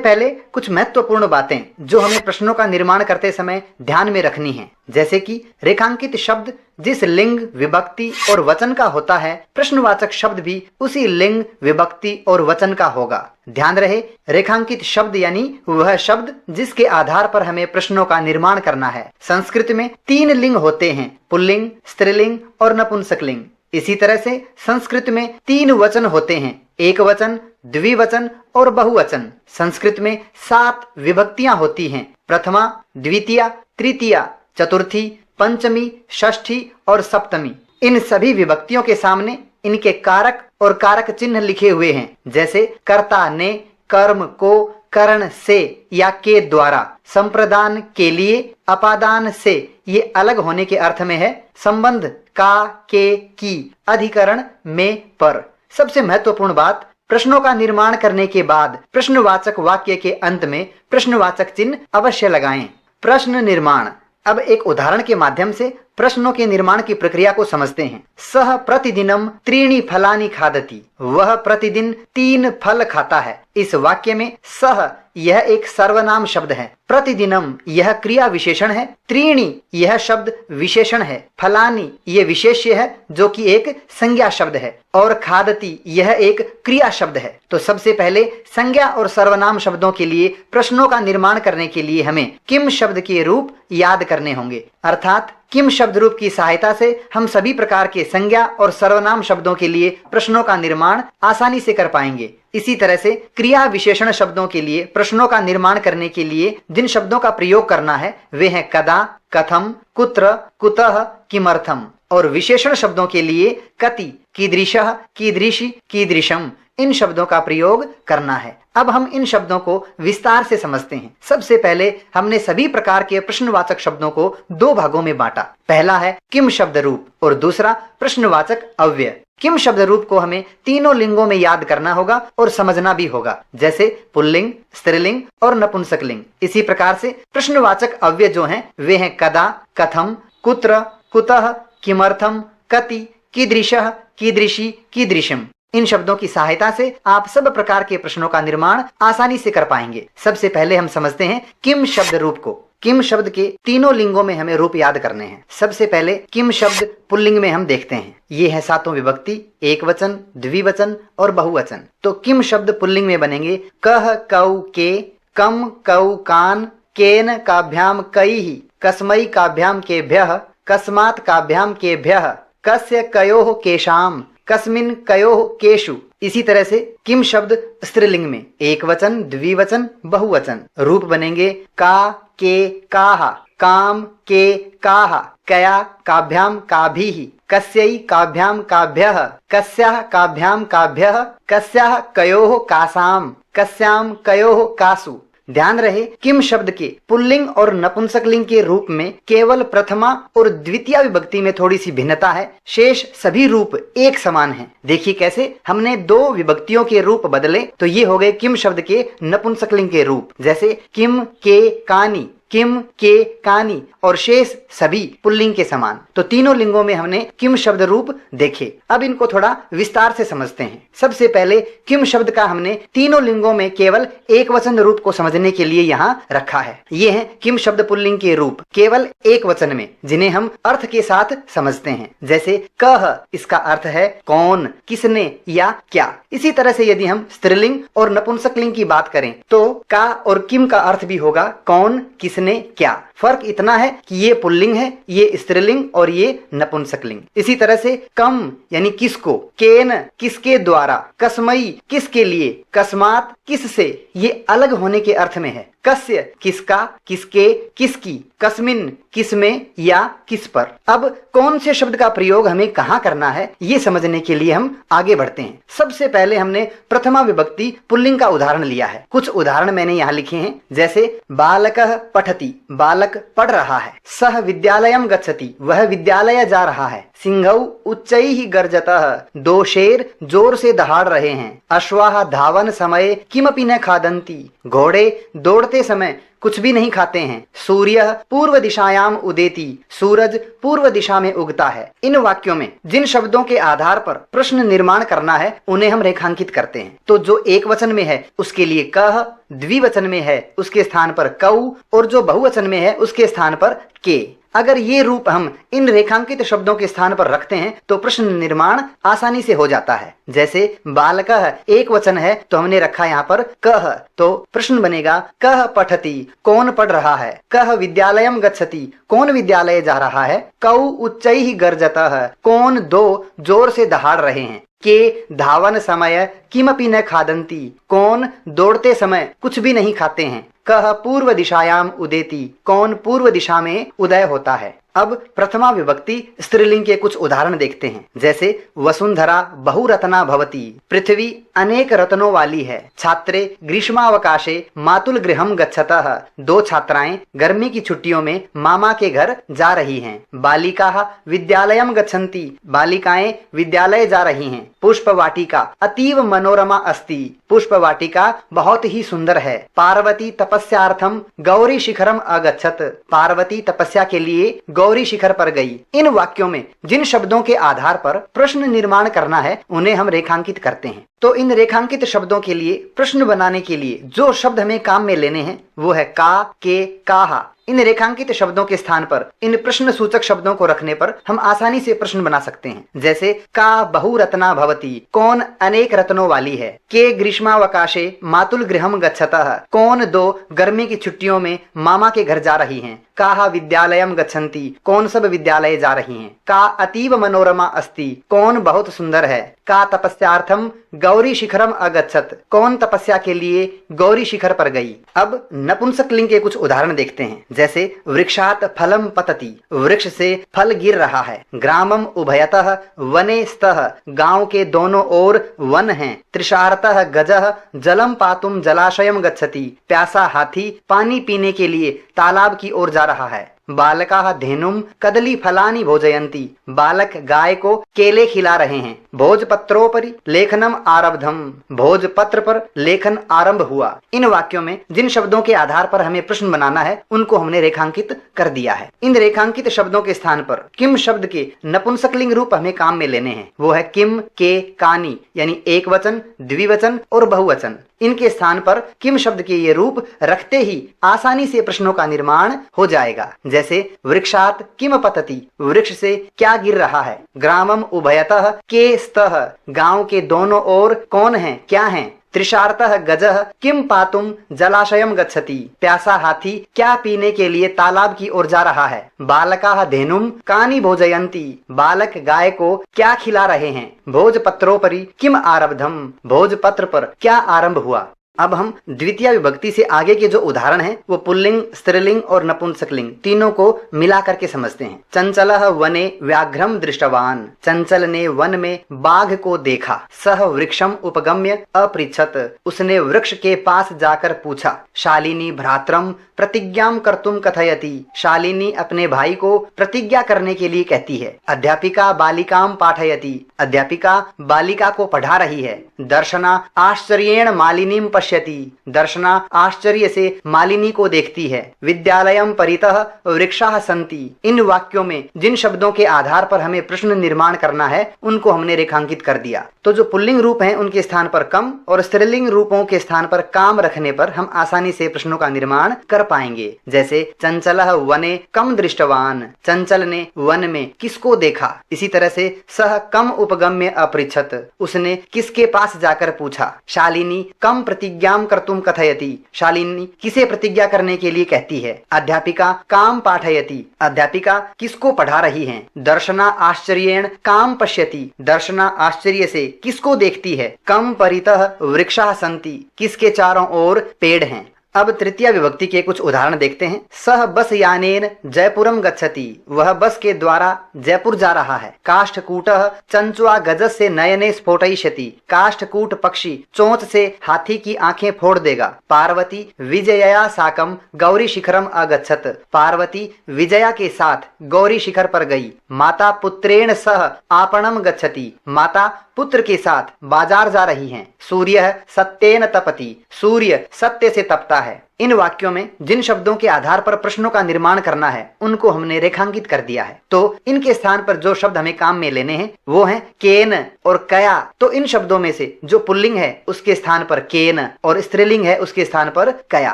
पहले कुछ महत्वपूर्ण बातें जो हमें प्रश्नों का निर्माण करते समय ध्यान में रखनी है, जैसे कि रेखांकित शब्द जिस लिंग, विभक्ति और वचन का होता है, प्रश्नवाचक शब्द भी उसी लिंग, विभक्ति और वचन का होगा। ध्यान रहे, रेखांकित शब्द यानी वह शब्द जिसके आधार पर हमें प्रश्नों का निर्माण करना है। संस्कृत में 3 लिंग होते हैं, पुल्लिंग, स्त्रीलिंग और नपुंसकलिंग। इसी तरह से संस्कृत में 3 वचन होते हैं, एक वचन, द्विवचन और बहुवचन। संस्कृत में 7 विभक्तियां होती हैं, प्रथमा, द्वितीया, तृतीया, चतुर्थी, पंचमी, षष्ठी और सप्तमी। इन सभी विभक्तियों के सामने इनके कारक और कारक चिन्ह लिखे हुए हैं, जैसे कर्ता ने, कर्म को, करण से या के द्वारा, संप्रदान के लिए, अपादान से ये अलग होने के अर्थ में है, संबंध का, के, की, अधिकरण में, पर। सबसे महत्वपूर्ण बात, प्रश्नों का निर्माण करने के बाद प्रश्नवाचक वाक्य के अंत में प्रश्नवाचक चिन्ह अवश्य लगाएं। प्रश्न निर्माण। अब एक उदाहरण के माध्यम से प्रश्नों के निर्माण की प्रक्रिया को समझते हैं। सह प्रतिदिनम 3 फलानि खादति, वह प्रतिदिन 3 फल खाता है। इस वाक्य में सह यह एक सर्वनाम शब्द है, प्रतिदिनम यह क्रिया विशेषण है, त्रीणि यह शब्द विशेषण है, फलानि यह विशेष्य है जो कि एक संज्ञा शब्द है, और खादति यह एक क्रिया शब्द है। तो सबसे पहले संज्ञा और सर्वनाम शब्दों के लिए प्रश्नों का निर्माण करने के लिए हमें किम शब्द के रूप याद करने होंगे, अर्थात किम शब्द रूप की सहायता से हम सभी प्रकार के संज्ञा और सर्वनाम शब्दों के लिए प्रश्नों का निर्माण आसानी से कर पाएंगे। इसी तरह से क्रिया विशेषण शब्दों के लिए प्रश्नों का निर्माण करने के लिए जिन शब्दों का प्रयोग करना है वे हैं कदा, कथम, कुत्र, कुतः, किमर्थम, और विशेषण शब्दों के लिए कति, कीदृशः, कीदृशी, कीदृशम, इन शब्दों का प्रयोग करना है। अब हम इन शब्दों को विस्तार से समझते हैं। सबसे पहले हमने सभी प्रकार के प्रश्नवाचक शब्दों को 2 भागों में बांटा। पहला है किम शब्द रूप और दूसरा प्रश्नवाचक अव्यय। किम शब्द रूप को हमें तीनों लिंगों में याद करना होगा और समझना भी होगा, जैसे पुल्लिंग, स्त्रीलिंग और नपुंसकलिंग। इसी प्रकार से प्रश्नवाचक अव्यय जो हैं वे हैं कदा, कथम, कुत्र, कुतः, किमर्थम, कति, कीदृशः, कीदृशी, कीदृशम। इन शब्दों की सहायता से आप सब प्रकार के प्रश्नों का निर्माण आसानी से कर पाएंगे। सबसे पहले हम समझते हैं किम शब्द रूप को। किम शब्द के तीनों लिंगों में हमें रूप याद करने हैं। सबसे पहले किम शब्द पुल्लिंग में हम देखते हैं, ये है 7 विभक्ति, एक वचन, द्विवचन और बहुवचन। तो किम शब्द पुल्लिंग में बनेंगे कह, कौ, के, कम, कौ, कान, केन काभ्याम कैः, कस्मै काभ्याम केभ्यः, कस्मात् काभ्याम केभ्यः, कस्य कयोः केशाम, कस्मिन् कयोः केषु। इसी तरह से किम शब्द स्त्रीलिंग में एक वचन, द्विवचन, बहुवचन। रूप बनेंगे का, के, काः, काम, के, काः, कया काभ्याम काभिः, कस्यै काभ्याम काभ्यः, कस्याः काभ्याम काभ्यः, कस्याः कयोः कासाम, कस्याम कयोः कासु। ध्यान रहे, किम शब्द के पुल्लिंग और नपुंसकलिंग के रूप में केवल प्रथमा और द्वितीय विभक्ति में थोड़ी सी भिन्नता है, शेष सभी रूप एक समान हैं। देखिए कैसे हमने 2 विभक्तियों के रूप बदले तो ये हो गए किम शब्द के नपुंसकलिंग के रूप, जैसे किम के कानी, किम के कानी, और शेष सभी पुल्लिंग के समान। तो तीनों लिंगों में हमने किम शब्द रूप देखे। अब इनको थोड़ा विस्तार से समझते हैं। सबसे पहले किम शब्द का हमने तीनों लिंगों में केवल एक वचन रूप को समझने के लिए यहाँ रखा है। ये हैं किम शब्द पुल्लिंग के रूप केवल एक वचन में, जिन्हें हम अर्थ के साथ समझते हैं, जैसे कह, इसका अर्थ है कौन, किसने या क्या। इसी तरह से यदि हम स्त्रीलिंग और नपुंसकलिंग की बात करें तो का और किम का अर्थ भी होगा कौन, किसने, क्या। फर्क इतना है कि ये पुल्लिंग है, ये स्त्रीलिंग और ये नपुंसकलिंग। इसी तरह से कम यानी किसको, केन किसके द्वारा, कस्मै किसके लिए, कस्मात किससे, ये अलग होने के अर्थ में है। कस्य किसका, किसके, किसकी, कस्मिन किसमें या किस पर। अब कौन से शब्द का प्रयोग हमें कहाँ करना है ये समझने के लिए हम आगे बढ़ते हैं। सबसे पहले हमने प्रथमा विभक्ति पुल्लिंग का उदाहरण लिया है। कुछ उदाहरण मैंने यहाँ लिखे हैं, जैसे बालकः पठति, बालक पढ़ रहा है। सह विद्यालयम गच्छति, वह विद्यालय जा रहा है। सिंहौ उच्चैः गर्जतः, दो शेर जोर से दहाड़ रहे हैं। अश्वाः धावन समय किमपि न खादन्ति, घोड़े दौड़ते समय कुछ भी नहीं खाते हैं। सूर्य पूर्व दिशायाम उदेति, सूरज पूर्व दिशा में उगता है। इन वाक्यों में जिन शब्दों के आधार पर प्रश्न निर्माण करना है उन्हें हम रेखांकित करते हैं। तो जो एक वचन में है उसके लिए कह, द्विवचन में है उसके स्थान पर कऊ, और जो बहुवचन में है उसके स्थान पर के। अगर ये रूप हम इन रेखांकित शब्दों के स्थान पर रखते हैं तो प्रश्न निर्माण आसानी से हो जाता है। जैसे बालकः एक वचन है तो हमने रखा यहाँ पर कह, तो प्रश्न बनेगा कह पठति, कौन पढ़ रहा है। कह विद्यालयम गच्छति, कौन विद्यालय जा रहा है। कौ उच्चैः गर्जतः, कौन दो जोर से दहाड़ रहे हैं। के धावन समय किमपि न खादन्ति, कौन दौड़ते समय कुछ भी नहीं खाते हैं। कह पूर्व दिशायाम उदेति, कौन पूर्व दिशा में उदय होता है। अब प्रथमा विभक्ति स्त्रीलिंग के कुछ उदाहरण देखते हैं। जैसे वसुंधरा बहुरत्ना भवति, पृथ्वी अनेक रत्नों वाली है। छात्रे ग्रीष्मावकाशे मातुल गृहम गच्छतः, दो छात्राएं गर्मी की छुट्टियों में मामा के घर जा रही हैं। बालिकाः विद्यालयम गच्छन्ति, बालिकाएं विद्यालय जा रही हैं। पुष्पवाटिका अतीव मनोरमा अस्ति, पुष्पवाटिका बहुत ही सुंदर है। पार्वती तपस्यार्थम गौरी शिखरम अगच्छत, पार्वती तपस्या के लिए गौरी शिखर पर गई। इन वाक्यों में जिन शब्दों के आधार पर प्रश्न निर्माण करना है उन्हें हम रेखांकित करते हैं। तो इन रेखांकित शब्दों के लिए प्रश्न बनाने के लिए जो शब्द हमें काम में लेने हैं वो है का, के, काहा। इन रेखांकित शब्दों के स्थान पर इन प्रश्न सूचक शब्दों को रखने पर हम आसानी से प्रश्न बना सकते हैं। जैसे का बहुरत्ना भवति, कौन अनेक रत्नों वाली है। के ग्रीष्मावकाशे मातुल गृहम गच्छतः, कौन दो गर्मी की छुट्टियों में मामा के घर जा रही हैं। काहा विद्यालयम गच्छन्ति, कौन सब विद्यालय जा रही हैं। का अतीव मनोरमा अस्ति, कौन बहुत सुंदर है। का तपस्यार्थम गौरी शिखरम अगच्छत, कौन तपस्या के लिए गौरी शिखर पर गई। अब नपुंसक लिंग के कुछ उदाहरण देखते हैं। जैसे वृक्षात फलम पतति, वृक्ष से फल गिर रहा है। ग्रामम उभयतः वने स्तः, गांव के दोनों ओर वन हैं। तृषार्तः गजः जलम पातुम जलाशयम गच्छति, प्यासा हाथी पानी पीने के लिए तालाब की ओर जा रहा है। बालकाः धेनुम कदली फलानि भोजयन्ति, बालक गाय को केले खिला रहे हैं। भोजपत्रोपरि लेखनम आरब्धम, भोजपत्र पर लेखन आरंभ हुआ। इन वाक्यों में जिन शब्दों के आधार पर हमें प्रश्न बनाना है उनको हमने रेखांकित कर दिया है। इन रेखांकित शब्दों के स्थान पर किम शब्द के नपुंसकलिंग रूप हमें काम में लेने हैं। वो है किम, के, कानी, यानी एक वचन, द्विवचन और बहुवचन। इनके स्थान पर किम शब्द के ये रूप रखते ही आसानी से प्रश्नों का निर्माण हो जाएगा। जैसे वृक्षात किम पतति, वृक्ष से क्या गिर रहा है। ग्रामम उभयतः के स्तः, गांव के दोनों ओर कौन है, क्या है। तृषार्तः गजः किम पातुम जलाशयम गच्छति, प्यासा हाथी क्या पीने के लिए तालाब की ओर जा रहा है। बालकाः धेनुम कानि भोजयन्ति, बालक गाय को क्या खिला रहे हैं। भोजपत्रोपरि किम आरब्धम, भोजपत्र पर क्या आरंभ हुआ। अब हम द्वितीय विभक्ति से आगे के जो उदाहरण हैं वो पुल्लिंग, स्त्रीलिंग और नपुंसकलिंग तीनों को मिला करके समझते हैं। चंचलः वने व्याघ्रम दृष्टवान, चंचल ने वन में बाघ को देखा। सह वृक्षम उपगम्य अपृच्छत, उसने वृक्ष के पास जाकर पूछा। शालिनी भ्रातरम प्रतिज्ञाम कर्तुम कथयति, शालिनी अपने भाई को प्रतिज्ञा करने के लिए कहती है। अध्यापिका बालिकाम पाठयति, अध्यापिका बालिका को पढ़ा रही है। दर्शना आश्चर्येण मालिनीम पश्यति, दर्शना आश्चर्य से मालिनी को देखती है। विद्यालयम परितः वृक्षाः सन्ति, इन वाक्यों में जिन शब्दों के आधार पर हमें प्रश्न निर्माण करना है उनको हमने रेखांकित कर दिया। तो जो पुल्लिंग रूप हैं उनके स्थान पर कम और स्त्रीलिंग रूपों के स्थान पर काम रखने पर हम आसानी से प्रश्नों का निर्माण कर पाएंगे। जैसे चंचलः वने कम दृष्टवान, चंचल ने वन में किसको देखा। इसी तरह से सह कम उपगम्य अपृच्छत, उसने किसके पास जाकर पूछा। शालिनी कम प्रतिज्ञाम कर्तुम कथयति, शालिनी किसे प्रतिज्ञा करने के लिए कहती है। अध्यापिका काम पाठयति, अध्यापिका किसको पढ़ा रही है। दर्शना आश्चर्येण काम पश्यति, दर्शना आश्चर्य से किसको देखती है। कम परितः वृक्षाः सन्ति, किसके चारों ओर पेड़ हैं। अब तृतीय विभक्ति के कुछ उदाहरण देखते हैं। सह बस यानेन जयपुरम गच्छति, वह बस के द्वारा जयपुर जा रहा है। काष्ठकूटः चंचुआ गजस्य नयने स्फोटयिष्यति, काष्ठकूट पक्षी चोंच से हाथी की आंखें फोड़ देगा। पार्वती विजयया साकम गौरी शिखरम अगच्छत, पार्वती विजया के साथ गौरी शिखर पर गई। माता पुत्रेण सह आपणम गच्छति, माता पुत्र के साथ बाजार जा रही हैं। सूर्य सत्येन तपति, सूर्य सत्य से तपता है। इन वाक्यों में जिन शब्दों के आधार पर प्रश्नों का निर्माण करना है उनको हमने रेखांकित कर दिया है। तो इनके स्थान पर जो शब्द हमें काम में लेने हैं वो हैं केन और कया। तो इन शब्दों में से जो पुल्लिंग है उसके स्थान पर केन और स्त्रीलिंग है उसके स्थान पर कया।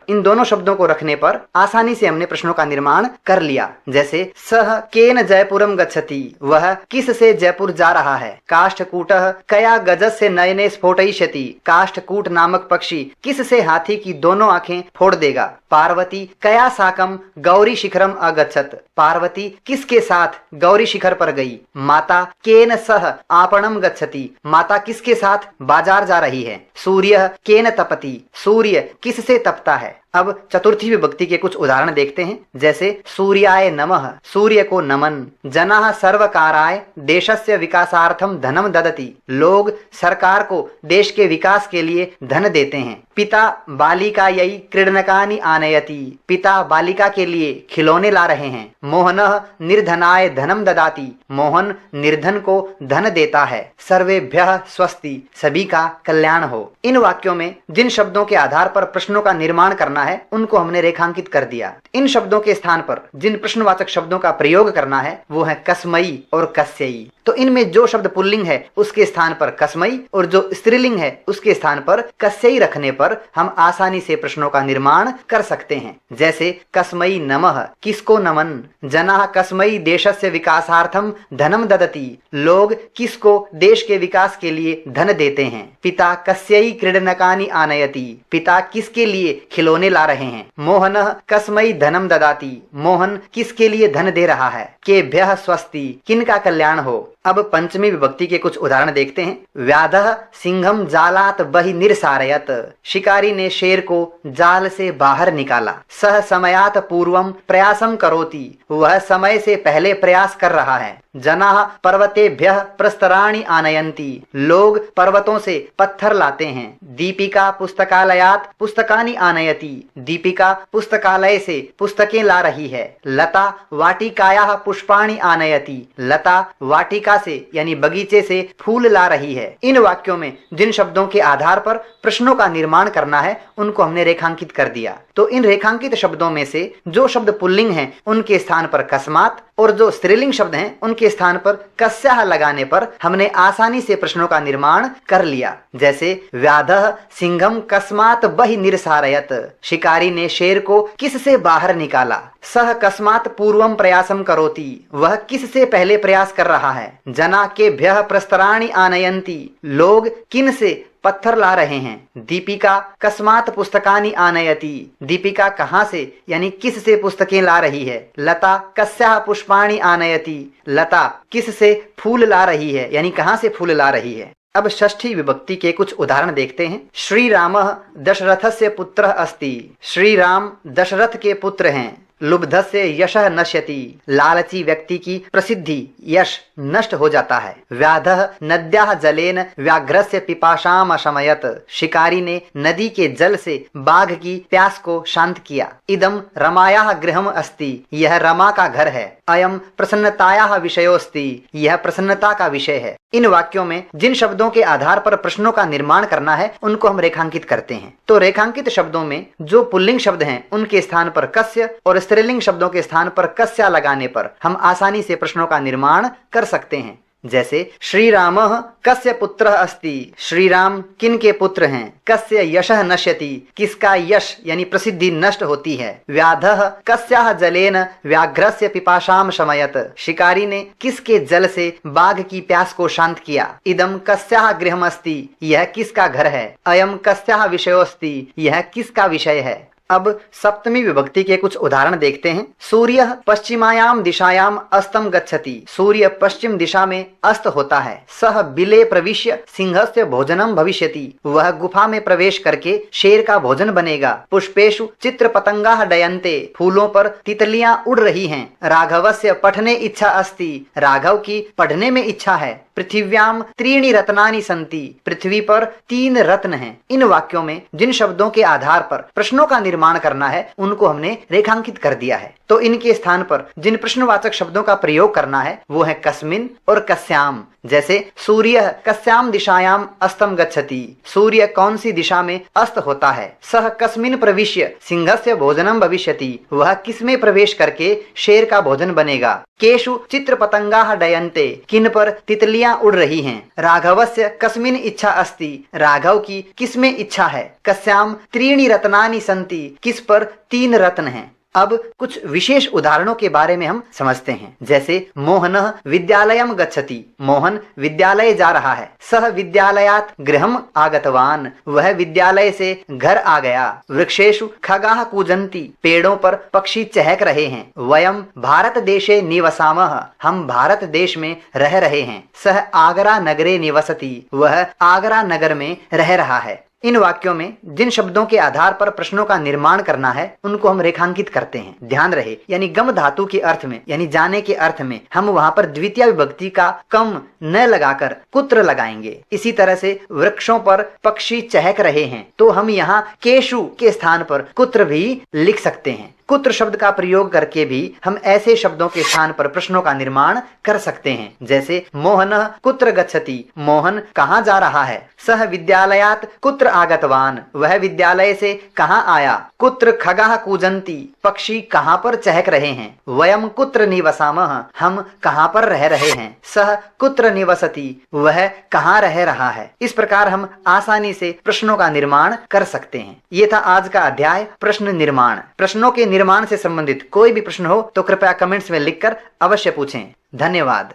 इन दोनों शब्दों को रखने पर आसानी से हमने प्रश्नों का निर्माण कर लिया। जैसे सह केन जयपुरम गच्छति, वह किस से जयपुर जा रहा है। काष्ठकूटः कया गजस्य नयने स्फोटयिष्यति, काष्ठकूट नामक पक्षी किस से हाथी की दोनों आंखें फोड़ देगा। पार्वती कया साकम गौरी शिखरम अगच्छत, पार्वती किसके साथ गौरी शिखर पर गई। माता केन सह आपणम गच्छति, माता किसके साथ बाजार जा रही है। सूर्य केन तपति, सूर्य किससे तपता है। अब चतुर्थी विभक्ति के कुछ उदाहरण देखते हैं। जैसे सूर्याय नमः, सूर्य को नमन। जनाः सर्वकाराय देशस्य विकासार्थम धनम ददति, लोग सरकार को देश के विकास के लिए धन देते हैं। पिता बालिकायै क्रीडनकानि आनयति, पिता बालिका के लिए खिलौने ला रहे हैं। मोहनः निर्धनाय धनम ददाति, मोहन निर्धन को धन देता है। सर्वेभ्यः स्वस्ति, सभी का कल्याण हो। इन वाक्यों में जिन शब्दों के आधार पर प्रश्नों का निर्माण करना है उनको हमने रेखांकित कर दिया। इन शब्दों के स्थान पर जिन प्रश्नवाचक शब्दों का प्रयोग करना है वो है कस्मई और कस्यई। तो इनमें जो शब्द पुल्लिंग है उसके स्थान पर कस्मई और जो स्त्रीलिंग है उसके स्थान पर कस्यई रखने पर हम आसानी से प्रश्नों का निर्माण कर सकते हैं। जैसे कस्मई नमः, किसको नमन। जनाः कस्मई देशस्य विकासार्थम धनम ददति, लोग किसको देश के विकास के लिए धन देते हैं। पिता कस्यै क्रीडनकानि आनयति, पिता किसके लिए खिलौने ला रहे हैं। मोहनः कस्मै धनम ददाति, मोहन किसके लिए धन दे रहा है। केभ्यः स्वस्ति, किनका कल्याण हो। अब पंचमी विभक्ति के कुछ उदाहरण देखते हैं। व्याधः सिंहम जालात बहि निरसारयत, शिकारी ने शेर को जाल से बाहर निकाला। सह समयात पूर्वम प्रयासम करोति, वह समय से पहले प्रयास कर रहा है। जनाः पर्वतेभ्यः प्रस्तराणि आनयन्ति, लोग पर्वतों से पत्थर लाते हैं। दीपिका पुस्तकालयात पुस्तकानि आनयति, दीपिका पुस्तकालय से पुस्तकें ला रही है। लता वाटिकायाः पुष्पाणि आनयति, लता वाटिका से यानी बगीचे से फूल ला रही है। इन वाक्यों में जिन शब्दों के आधार पर प्रश्नों का निर्माण करना है उनको हमने रेखांकित कर दिया। तो इन रेखांकित शब्दों में से जो शब्द पुल्लिंग हैं उनके स्थान पर कस्मात और जो स्त्रीलिंग शब्द हैं उनके स्थान पर कस्याः लगाने पर हमने आसानी से प्रश्नों का निर्माण कर लिया। जैसे व्याधः सिंहम कस्मात बहि निरसारयत, शिकारी ने शेर को किससे बाहर निकाला। सह कस्मात पूर्वम प्रयासम करोति, वह किससे पहले प्रयास कर रहा है। जना केभ्यः प्रस्तराणि आनयन्ति, लोग किन से पत्थर ला रहे हैं। दीपिका कस्मात पुस्तकानि आनयति, दीपिका कहाँ से यानी किस से पुस्तकें ला रही है। लता कस्याः पुष्पाणि आनयति, लता किस से फूल ला रही है यानी कहाँ से फूल ला रही है। अब षष्ठी विभक्ति के कुछ उदाहरण देखते हैं। श्री रामः दशरथस्य पुत्रः अस्ति, श्री राम दशरथ के पुत्र हैं। लुब्धस्य यशः नश्यति, लालची व्यक्ति की प्रसिद्धि यश नष्ट हो जाता है। व्याधः नद्याः जलेन व्याघ्रस्य पिपाशाम अशमयत, शिकारी ने नदी के जल से बाघ की प्यास को शांत किया। इदम रमायाः गृहम् अस्ति, यह रमा का घर है। अयम प्रसन्नतायाः विषयोस्ति, यह प्रसन्नता का विषय है। इन वाक्यों में जिन शब्दों के आधार पर प्रश्नों का निर्माण करना है उनको हम रेखांकित करते हैं। तो रेखांकित शब्दों में जो पुल्लिंग शब्द हैं उनके स्थान पर कस्य और स्त्रीलिंग शब्दों के स्थान पर कस्या लगाने पर हम आसानी से प्रश्नों का निर्माण कर सकते हैं। जैसे श्री रामः कस्य पुत्रः अस्ति, श्री राम किन के पुत्र हैं। कस्य यशः नश्यति, किसका यश यानी प्रसिद्धि नष्ट होती है। व्याधः कस्याः जलेन व्याघ्रस्य पिपाशाम शमयत, शिकारी ने किसके जल से बाघ की प्यास को शांत किया। इदम कस्याः गृहम् अस्ति, यह किसका घर है। अयम कस्याः विषयोस्ति, यह किसका विषय है। अब सप्तमी विभक्ति के कुछ उदाहरण देखते हैं। सूर्य पश्चिमायाम दिशायाम अस्तम गच्छति। सूर्य पश्चिम दिशा में अस्त होता है। सह बिले प्रविश्य सिंहस्य भोजनम भविष्यति। वह गुफा में प्रवेश करके शेर का भोजन बनेगा। पुष्पेषु चित्र पतंगाः डयन्ते। फूलों पर तितलियां उड़ रही हैं। राघवस्य पठने इच्छा अस्ति। राघव की पढ़ने में इच्छा है। पृथिव्याम त्रीणि रत्नानि सन्ति। पृथ्वी पर 3 रत्न हैं। इन वाक्यों में जिन शब्दों के आधार पर प्रश्नों का निर्माण करना है उनको हमने रेखांकित कर दिया है। तो इनके स्थान पर जिन प्रश्नवाचक शब्दों का प्रयोग करना है वो है कस्मिन और कस्याम। जैसे सूर्य कस्याम दिशायाम अस्तम गच्छति। सूर्य कौन सी दिशा में अस्त होता है। सह कस्मिन प्रविश्य सिंहस्य भोजनम भविष्यति। वह किसमें प्रवेश करके शेर का भोजन बनेगा। केषु चित्र पतंगाः डयन्ते। किन पर तितलियां उड़ रही हैं। राघवस्य कस्मिन इच्छा अस्ति। राघव की किसमें इच्छा है। कस्याम त्रीणि रत्नानि सन्ति। किस पर 3 रत्न हैं। अब कुछ विशेष उदाहरणों के बारे में हम समझते हैं। जैसे मोहनः विद्यालयम गच्छति। मोहन विद्यालय जा रहा है। सह विद्यालयात् गृहम आगतवान। वह विद्यालय से घर आ गया। वृक्षेषु खगाः कूजन्ति। पेड़ों पर पक्षी चहक रहे हैं। वयम भारत देशे निवसामः। हम भारत देश में रह रहे हैं। सह आगरा नगरे निवसति। वह आगरा नगर में रह रहा है। इन वाक्यों में जिन शब्दों के आधार पर प्रश्नों का निर्माण करना है उनको हम रेखांकित करते हैं। ध्यान रहे, यानी गम धातु के अर्थ में यानी जाने के अर्थ में हम वहां पर द्वितीय विभक्ति का कम न लगाकर कुत्र लगाएंगे। इसी तरह से वृक्षों पर पक्षी चहक रहे हैं तो हम यहाँ केशु के स्थान पर कुत्र भी लिख सकते हैं। कुत्र शब्द का प्रयोग करके भी हम ऐसे शब्दों के स्थान पर प्रश्नों का निर्माण कर सकते हैं। जैसे मोहनः कुत्र गच्छति। मोहन कहाँ जा रहा है। सह विद्यालयात् कुत्र आगतवान। वह विद्यालय से कहाँ आया। कुत्र खगाः कूजन्ति। पक्षी कहाँ पर चहक रहे हैं। वयम कुत्र निवसामः। हम कहाँ पर रह रहे हैं। सह कुत्र निवसति। वह कहाँ रह रहा है। इस प्रकार हम आसानी से प्रश्नों का निर्माण कर सकते हैं। ये था आज का अध्याय प्रश्न निर्माण। प्रश्नों के निर्माण से संबंधित कोई भी प्रश्न हो तो कृपया कमेंट्स में लिखकर अवश्य पूछें। धन्यवाद।